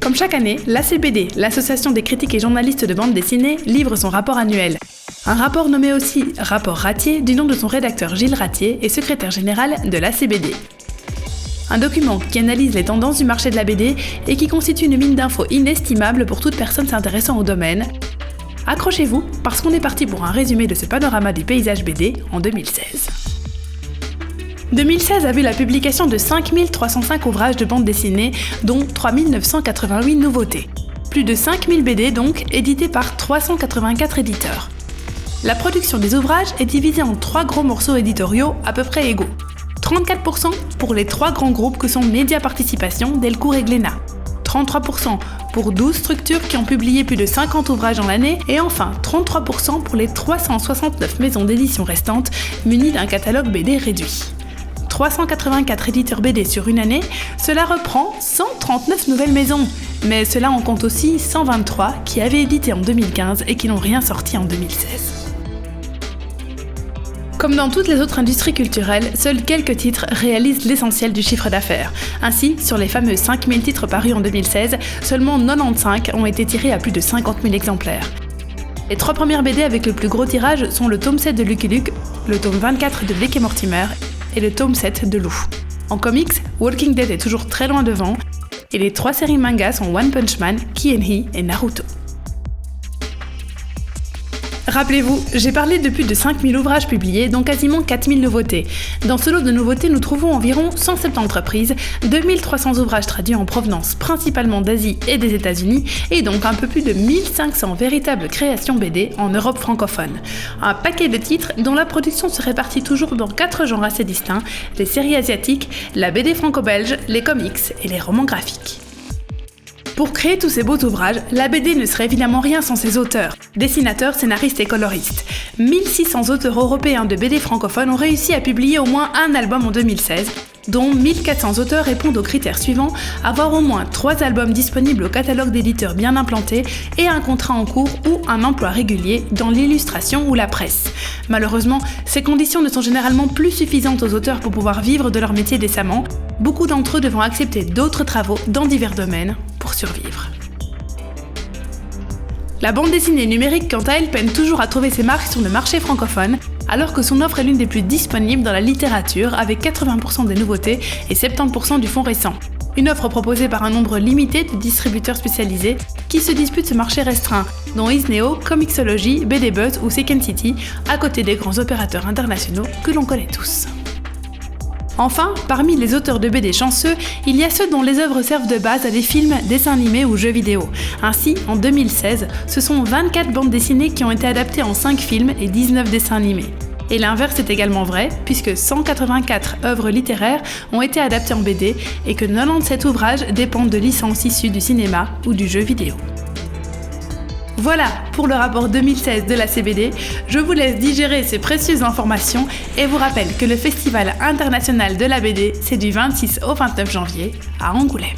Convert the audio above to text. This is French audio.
Comme chaque année, l'ACBD, l'Association des critiques et journalistes de bande dessinée, livre son rapport annuel. Un rapport nommé aussi Rapport Ratier, du nom de son rédacteur Gilles Ratier et secrétaire général de l'ACBD. Un document qui analyse les tendances du marché de la BD et qui constitue une mine d'infos inestimable pour toute personne s'intéressant au domaine. Accrochez-vous, parce qu'on est parti pour un résumé de ce panorama des paysages BD en 2016. 2016 a vu la publication de 5305 ouvrages de bande dessinée, dont 3988 nouveautés. Plus de 5000 BD donc, édités par 384 éditeurs. La production des ouvrages est divisée en 3 gros morceaux éditoriaux à peu près égaux. 34% pour les 3 grands groupes que sont Média Participation, Delcourt et Glénat. 33% pour 12 structures qui ont publié plus de 50 ouvrages dans l'année. Et enfin, 33% pour les 369 maisons d'édition restantes munies d'un catalogue BD réduit. 384 éditeurs BD sur une année, cela reprend 139 nouvelles maisons. Mais cela en compte aussi 123 qui avaient édité en 2015 et qui n'ont rien sorti en 2016. Comme dans toutes les autres industries culturelles, seuls quelques titres réalisent l'essentiel du chiffre d'affaires. Ainsi, sur les fameux 5000 titres parus en 2016, seulement 95 ont été tirés à plus de 50 000 exemplaires. Les 3 premières BD avec le plus gros tirage sont le tome 7 de Lucky Luke, le tome 24 de Blake et Mortimer et le tome 7 de Lou. En comics, Walking Dead est toujours très loin devant, et les 3 séries manga sont One Punch Man, Key and He et Naruto. Rappelez-vous, j'ai parlé de plus de 5000 ouvrages publiés, dont quasiment 4000 nouveautés. Dans ce lot de nouveautés, nous trouvons environ 170 reprises, 2300 ouvrages traduits en provenance principalement d'Asie et des États-Unis, et donc un peu plus de 1500 véritables créations BD en Europe francophone. Un paquet de titres dont la production se répartit toujours dans 4 genres assez distincts, les séries asiatiques, la BD franco-belge, les comics et les romans graphiques. Pour créer tous ces beaux ouvrages, la BD ne serait évidemment rien sans ses auteurs, dessinateurs, scénaristes et coloristes. 1600 auteurs européens de BD francophones ont réussi à publier au moins un album en 2016, dont 1400 auteurs répondent aux critères suivants: avoir au moins 3 albums disponibles au catalogue d'éditeurs bien implantés et un contrat en cours ou un emploi régulier dans l'illustration ou la presse. Malheureusement, ces conditions ne sont généralement plus suffisantes aux auteurs pour pouvoir vivre de leur métier décemment, beaucoup d'entre eux devant accepter d'autres travaux dans divers domaines pour survivre. La bande dessinée numérique, quant à elle, peine toujours à trouver ses marques sur le marché francophone, alors que son offre est l'une des plus disponibles dans la littérature, avec 80% des nouveautés et 70% du fonds récent. Une offre proposée par un nombre limité de distributeurs spécialisés qui se disputent ce marché restreint, dont Isneo, Comixology, BD Buzz ou Second City, à côté des grands opérateurs internationaux que l'on connaît tous. Enfin, parmi les auteurs de BD chanceux, il y a ceux dont les œuvres servent de base à des films, dessins animés ou jeux vidéo. Ainsi, en 2016, ce sont 24 bandes dessinées qui ont été adaptées en 5 films et 19 dessins animés. Et l'inverse est également vrai, puisque 184 œuvres littéraires ont été adaptées en BD et que 97 ouvrages dépendent de licences issues du cinéma ou du jeu vidéo. Voilà pour le rapport 2016 de l'ACBD. Je vous laisse digérer ces précieuses informations et vous rappelle que le Festival international de la BD, c'est du 26 au 29 janvier à Angoulême.